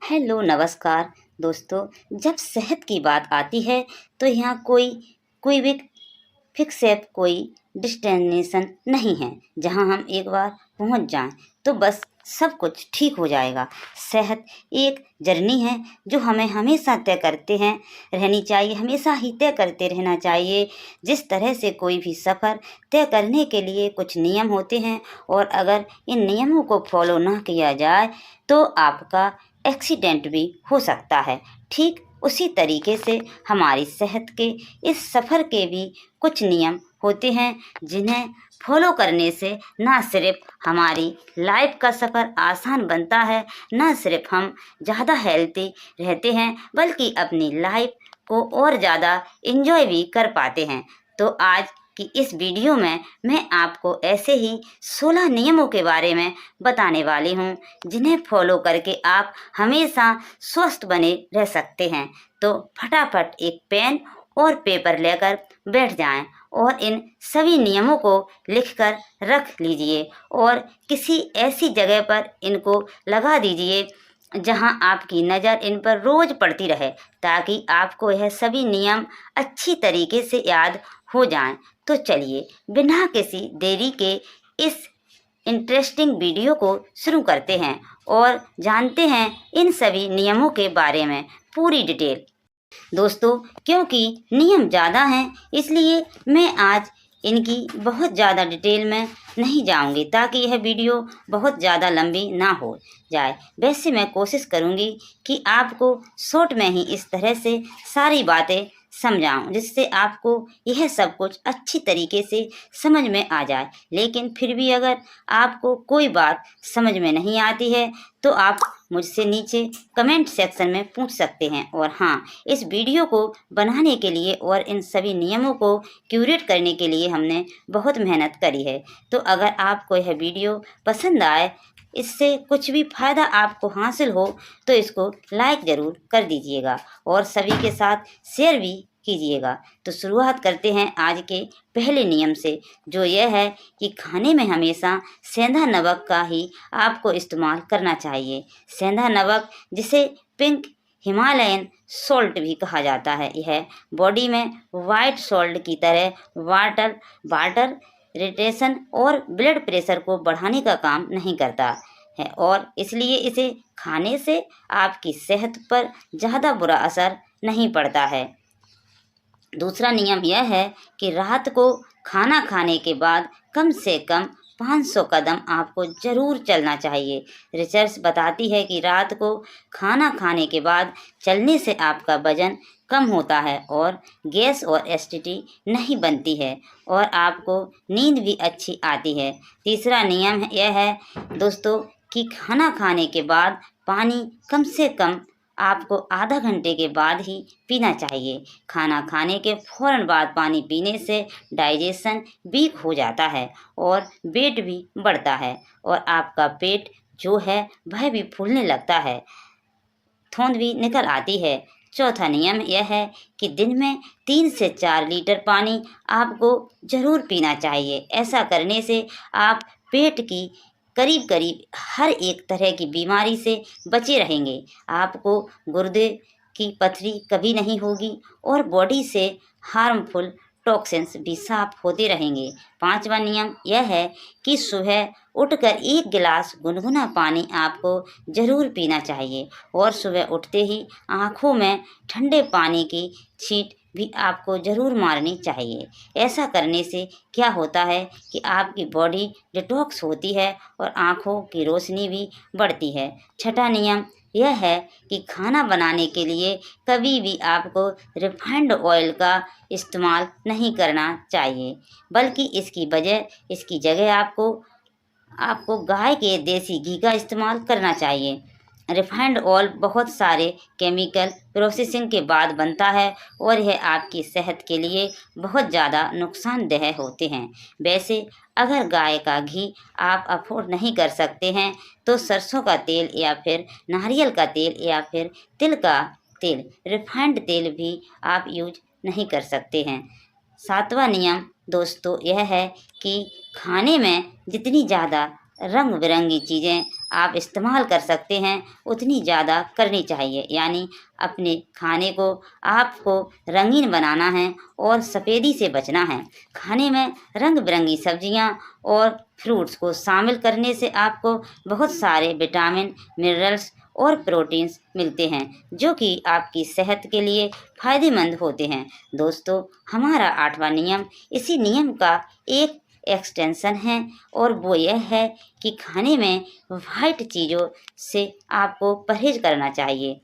Hello नमस्कार दोस्तों। जब सेहत की बात आती है तो यहाँ कोई भी फिक्स ऐप कोई डेस्टिनेशन नहीं है जहाँ हम एक बार पहुँच जाएं तो बस सब कुछ ठीक हो जाएगा। सेहत एक जर्नी है जो हमें हमेशा तय करते हैं रहनी चाहिए, हमेशा ही तय करते रहना चाहिए। जिस तरह से कोई भी सफ़र तय करने के लिए कुछ नियम होते हैं और अगर इन नियमों को फॉलो ना किया जाए तो आपका एक्सीडेंट भी हो सकता है। ठीक उसी तरीके से हमारी सेहत के इस सफ़र के भी कुछ नियम होते हैं जिन्हें फॉलो करने से ना सिर्फ हमारी लाइफ का सफ़र आसान बनता है, ना सिर्फ हम ज़्यादा हेल्दी रहते हैं बल्कि अपनी लाइफ को और ज़्यादा एंजॉय भी कर पाते हैं। तो आज कि इस वीडियो में मैं आपको ऐसे ही 16 नियमों के बारे में बताने वाली हूँ जिन्हें फॉलो करके आप हमेशा स्वस्थ बने रह सकते हैं। तो फटाफट एक पेन और पेपर लेकर बैठ जाएं और इन सभी नियमों को लिखकर रख लीजिए और किसी ऐसी जगह पर इनको लगा दीजिए जहां आपकी नज़र इन पर रोज़ पड़ती रहे ताकि आपको यह सभी नियम अच्छी तरीके से याद हो जाएं। तो चलिए बिना किसी देरी के इस इंटरेस्टिंग वीडियो को शुरू करते हैं और जानते हैं इन सभी नियमों के बारे में पूरी डिटेल। दोस्तों क्योंकि नियम ज़्यादा हैं इसलिए मैं आज इनकी बहुत ज़्यादा डिटेल में नहीं जाऊंगी ताकि यह वीडियो बहुत ज़्यादा लंबी ना हो जाए। वैसे मैं कोशिश करूंगी कि आपको शॉर्ट में ही इस तरह से सारी बातें समझाऊं जिससे आपको यह सब कुछ अच्छी तरीके से समझ में आ जाए। लेकिन फिर भी अगर आपको कोई बात समझ में नहीं आती है तो आप मुझसे नीचे कमेंट सेक्शन में पूछ सकते हैं। और हाँ, इस वीडियो को बनाने के लिए और इन सभी नियमों को क्यूरेट करने के लिए हमने बहुत मेहनत करी है। तो अगर आपको यह वीडियो पसंद आए, इससे कुछ भी फ़ायदा आपको हासिल हो तो इसको लाइक ज़रूर कर दीजिएगा और सभी के साथ शेयर भी कीजिएगा। तो शुरुआत करते हैं आज के पहले नियम से जो यह है कि खाने में हमेशा सेंधा नमक का ही आपको इस्तेमाल करना चाहिए। सेंधा नमक जिसे पिंक हिमालयन सॉल्ट भी कहा जाता है, यह बॉडी में वाइट सॉल्ट की तरह वाटर इरिटेशन और ब्लड प्रेशर को बढ़ाने का काम नहीं करता है और इसलिए इसे खाने से आपकी सेहत पर ज़्यादा बुरा असर नहीं पड़ता है। दूसरा नियम यह है कि रात को खाना खाने के बाद कम से कम 500 कदम आपको ज़रूर चलना चाहिए। रिसर्च बताती है कि रात को खाना खाने के बाद चलने से आपका वजन कम होता है और गैस और एसिडिटी नहीं बनती है और आपको नींद भी अच्छी आती है। तीसरा नियम यह है दोस्तों कि खाना खाने के बाद पानी कम से कम आपको आधा घंटे के बाद ही पीना चाहिए। खाना खाने के फ़ौरन बाद पानी पीने से डाइजेशन वीक हो जाता है और वेट भी बढ़ता है और आपका पेट जो है वह भी फूलने लगता है, थोंद भी निकल आती है। चौथा नियम यह है कि दिन में 3 से 4 लीटर पानी आपको ज़रूर पीना चाहिए। ऐसा करने से आप पेट की करीब हर एक तरह की बीमारी से बचे रहेंगे। आपको गुर्दे की पथरी कभी नहीं होगी और बॉडी से हार्मफुल टॉक्सिन्स भी साफ होते रहेंगे। पांचवा नियम यह है कि सुबह उठकर 1 गिलास गुनगुना पानी आपको ज़रूर पीना चाहिए और सुबह उठते ही आँखों में ठंडे पानी की छींट भी आपको ज़रूर मारनी चाहिए। ऐसा करने से क्या होता है कि आपकी बॉडी डिटॉक्स होती है और आँखों की रोशनी भी बढ़ती है। छठा नियम यह है कि खाना बनाने के लिए कभी भी आपको रिफाइंड ऑयल का इस्तेमाल नहीं करना चाहिए बल्कि इसकी जगह आपको गाय के देसी घी का इस्तेमाल करना चाहिए। रिफाइंड ऑयल बहुत सारे केमिकल प्रोसेसिंग के बाद बनता है और यह आपकी सेहत के लिए बहुत ज़्यादा नुकसानदेह होते हैं। वैसे अगर गाय का घी आप अफोर्ड नहीं कर सकते हैं तो सरसों का तेल या फिर नारियल का तेल या फिर तिल का तेल, रिफाइंड तेल भी आप यूज नहीं कर सकते हैं। सातवां नियम दोस्तों यह है कि खाने में जितनी ज़्यादा रंग बिरंगी चीज़ें आप इस्तेमाल कर सकते हैं उतनी ज़्यादा करनी चाहिए। यानी अपने खाने को आपको रंगीन बनाना है और सफ़ेदी से बचना है। खाने में रंग बिरंगी सब्जियां और फ्रूट्स को शामिल करने से आपको बहुत सारे विटामिन, मिनरल्स और प्रोटीन्स मिलते हैं जो कि आपकी सेहत के लिए फ़ायदेमंद होते हैं। दोस्तों, हमारा 8वां नियम इसी नियम का एक एक्सटेंशन है और वो यह है कि खाने में वाइट चीज़ों से आपको परहेज करना चाहिए।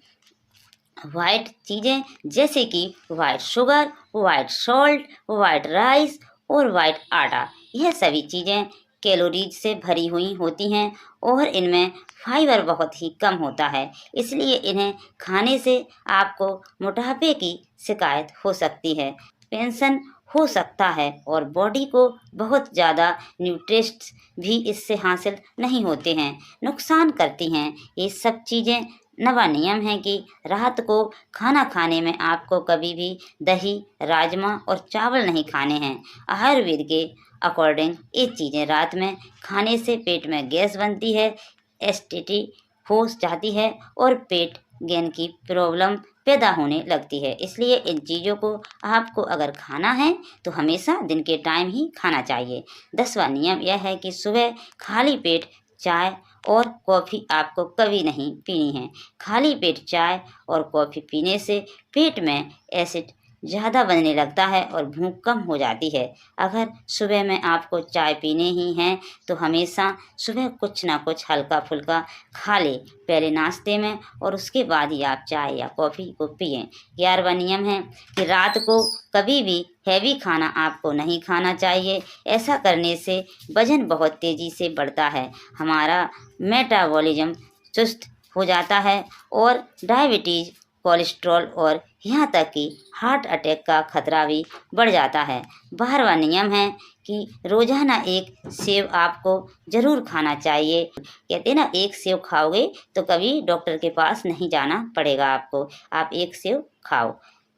वाइट चीज़ें जैसे कि white sugar, white salt, white rice और वाइट आटा, यह सभी चीज़ें कैलोरीज से भरी हुई होती हैं और इनमें फाइबर बहुत ही कम होता है। इसलिए इन्हें खाने से आपको मोटापे की शिकायत हो सकती है, पेंशन हो सकता है और बॉडी को बहुत ज़्यादा न्यूट्रिएंट्स भी इससे हासिल नहीं होते हैं, नुकसान करती हैं। ये सब चीज़ें 9वां नियम है कि रात को खाना खाने में आपको कभी भी दही, राजमा और चावल नहीं खाने हैं। आयुर्वेद के अकॉर्डिंग ये चीज़ें रात में खाने से पेट में गैस बनती है, एसिडिटी हो जाती है और पेट गैन की प्रॉब्लम पैदा होने लगती है। इसलिए इन चीज़ों को आपको अगर खाना है तो हमेशा दिन के टाइम ही खाना चाहिए। 10वां नियम यह है कि सुबह खाली पेट चाय और कॉफ़ी आपको कभी नहीं पीनी है। खाली पेट चाय और कॉफ़ी पीने से पेट में एसिड ज़्यादा बनने लगता है और भूख कम हो जाती है। अगर सुबह में आपको चाय पीने ही हैं तो हमेशा सुबह कुछ ना कुछ हल्का फुल्का खा लें पहले नाश्ते में और उसके बाद ही आप चाय या कॉफ़ी को पिएं। 11वां नियम है कि रात को कभी भी हैवी खाना आपको नहीं खाना चाहिए। ऐसा करने से वजन बहुत तेज़ी से बढ़ता है, हमारा मेटाबॉलिज्म चुस्त हो जाता है और डायबिटीज़, कोलेस्ट्रॉल और यहाँ तक कि हार्ट अटैक का खतरा भी बढ़ जाता है। 12वां नियम है कि रोज़ाना एक सेब आपको ज़रूर खाना चाहिए। कहते हैं ना, एक सेब खाओगे तो कभी डॉक्टर के पास नहीं जाना पड़ेगा आपको, आप एक सेब खाओ।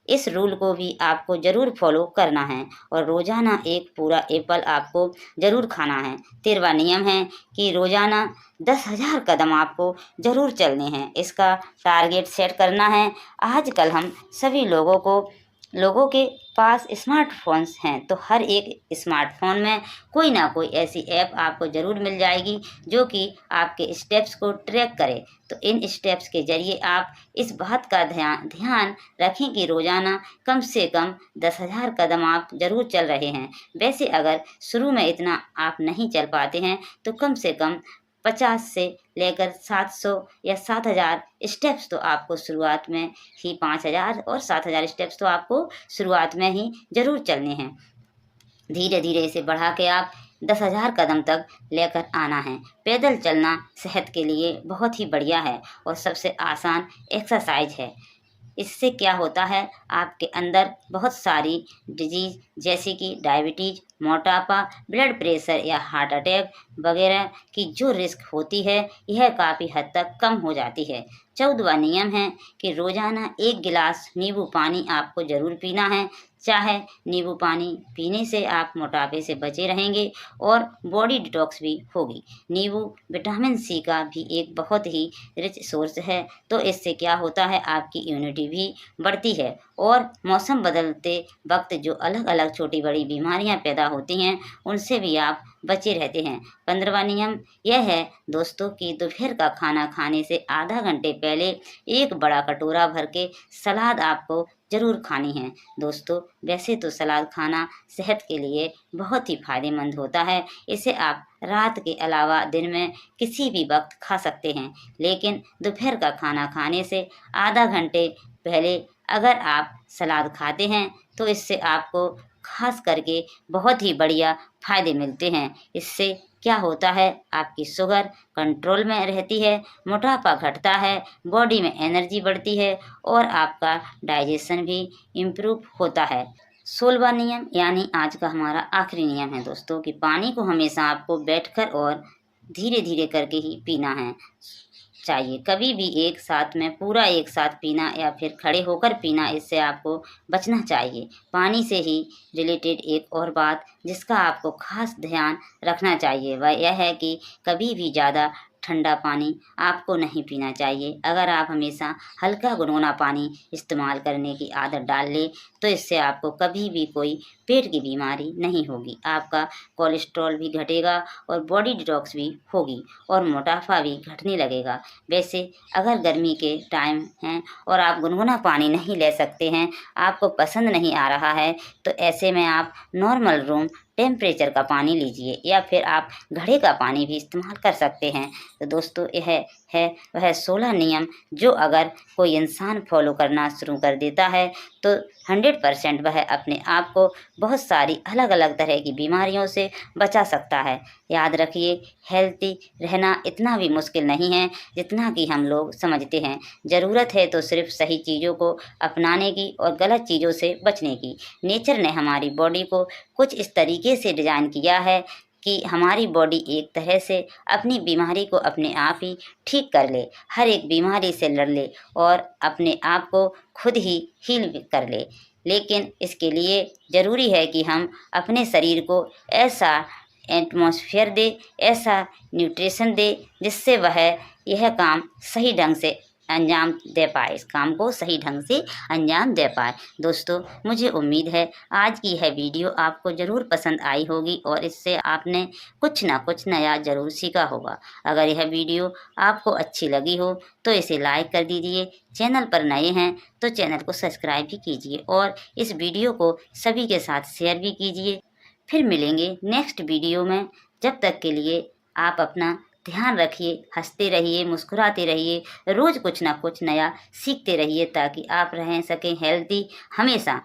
इस रूल को भी आपको ज़रूर फॉलो करना है और रोज़ाना एक पूरा एप्पल आपको ज़रूर खाना है। 13वां नियम है कि रोज़ाना 10,000 कदम आपको ज़रूर चलने हैं, इसका टारगेट सेट करना है। आजकल हम सभी लोगों के पास स्मार्टफोन्स हैं तो हर एक स्मार्टफोन में कोई ना कोई ऐसी ऐप आपको ज़रूर मिल जाएगी जो कि आपके स्टेप्स को ट्रैक करे। तो इन स्टेप्स के ज़रिए आप इस बात का ध्यान रखें कि रोज़ाना कम से कम 10,000 कदम आप ज़रूर चल रहे हैं। वैसे अगर शुरू में इतना आप नहीं चल पाते हैं तो कम से कम 50 से लेकर 700 या 7,000 स्टेप्स तो आपको शुरुआत में ही 5,000 और 7,000 स्टेप्स तो आपको शुरुआत में ही ज़रूर चलने हैं। धीरे धीरे इसे बढ़ा के आप 10,000 कदम तक लेकर आना है। पैदल चलना सेहत के लिए बहुत ही बढ़िया है और सबसे आसान एक्सरसाइज है। इससे क्या होता है, आपके अंदर बहुत सारी डिजीज़ जैसे कि डायबिटीज़, मोटापा, ब्लड प्रेशर या हार्ट अटैक वगैरह की जो रिस्क होती है यह काफ़ी हद तक कम हो जाती है। 14वां नियम है कि रोज़ाना 1 गिलास नींबू पानी आपको ज़रूर पीना है। चाहे नींबू पानी पीने से आप मोटापे से बचे रहेंगे और बॉडी डिटॉक्स भी होगी। नींबू विटामिन सी का भी एक बहुत ही रिच सोर्स है, तो इससे क्या होता है, आपकी इम्यूनिटी भी बढ़ती है और मौसम बदलते वक्त जो अलग अलग छोटी बड़ी बीमारियां पैदा होती हैं उनसे भी आप बचे रहते हैं। 15वां नियम यह है दोस्तों कि दोपहर का खाना खाने से आधा घंटे पहले एक बड़ा कटोरा भर के सलाद आपको ज़रूर खानी है। दोस्तों, वैसे तो सलाद खाना सेहत के लिए बहुत ही फायदेमंद होता है। इसे आप रात के अलावा दिन में किसी भी वक्त खा सकते हैं, लेकिन दोपहर का खाना खाने से आधा घंटे पहले अगर आप सलाद खाते हैं तो इससे आपको खास करके बहुत ही बढ़िया फ़ायदे मिलते हैं। इससे क्या होता है, आपकी शुगर कंट्रोल में रहती है, मोटापा घटता है, बॉडी में एनर्जी बढ़ती है और आपका डाइजेशन भी इम्प्रूव होता है। 16वां नियम यानी आज का हमारा आखिरी नियम है दोस्तों कि पानी को हमेशा आपको बैठकर और धीरे धीरे करके ही पीना है। चाहिए। कभी भी एक साथ में पूरा एक साथ पीना या फिर खड़े होकर पीना, इससे आपको बचना चाहिए। पानी से ही रिलेटेड एक और बात जिसका आपको खास ध्यान रखना चाहिए वह यह है कि कभी भी ज़्यादा ठंडा पानी आपको नहीं पीना चाहिए। अगर आप हमेशा हल्का गुनगुना पानी इस्तेमाल करने की आदत डाल लें तो इससे आपको कभी भी कोई पेट की बीमारी नहीं होगी। आपका कोलेस्ट्रॉल भी घटेगा और बॉडी डिटॉक्स भी होगी और मोटापा भी घटने लगेगा। वैसे अगर गर्मी के टाइम हैं और आप गुनगुना पानी नहीं ले सकते हैं, आपको पसंद नहीं आ रहा है, तो ऐसे में आप नॉर्मल रूम टेम्परेचर का पानी लीजिए या फिर आप घड़े का पानी भी इस्तेमाल कर सकते हैं। तो दोस्तों यह है वह 16 नियम जो अगर कोई इंसान फॉलो करना शुरू कर देता है तो 100% वह अपने आप को बहुत सारी अलग अलग तरह की बीमारियों से बचा सकता है। याद रखिए, हेल्थी रहना इतना भी मुश्किल नहीं है जितना कि हम लोग समझते हैं। ज़रूरत है तो सिर्फ सही चीज़ों को अपनाने की और गलत चीज़ों से बचने की। नेचर ने हमारी बॉडी को कुछ इस तरीके से डिज़ाइन किया है कि हमारी बॉडी एक तरह से अपनी बीमारी को अपने आप ही ठीक कर ले, हर एक बीमारी से लड़ ले और अपने आप को खुद ही हील कर ले। लेकिन इसके लिए ज़रूरी है कि हम अपने शरीर को ऐसा एटमॉस्फेयर दे, ऐसा न्यूट्रिशन दे जिससे वह यह काम सही ढंग से अंजाम दे पाए, इस काम को सही ढंग से अंजाम दे पाए। दोस्तों, मुझे उम्मीद है आज की यह वीडियो आपको ज़रूर पसंद आई होगी और इससे आपने कुछ ना कुछ नया ज़रूर सीखा होगा। अगर यह वीडियो आपको अच्छी लगी हो तो इसे लाइक कर दीजिए। चैनल पर नए हैं तो चैनल को सब्सक्राइब भी कीजिए और इस वीडियो को सभी के साथ शेयर भी कीजिए। फिर मिलेंगे नेक्स्ट वीडियो में। जब तक के लिए आप अपना ध्यान रखिए, हंसते रहिए, मुस्कुराते रहिए, रोज़ कुछ ना कुछ नया सीखते रहिए ताकि आप रह सकें हेल्दी हमेशा।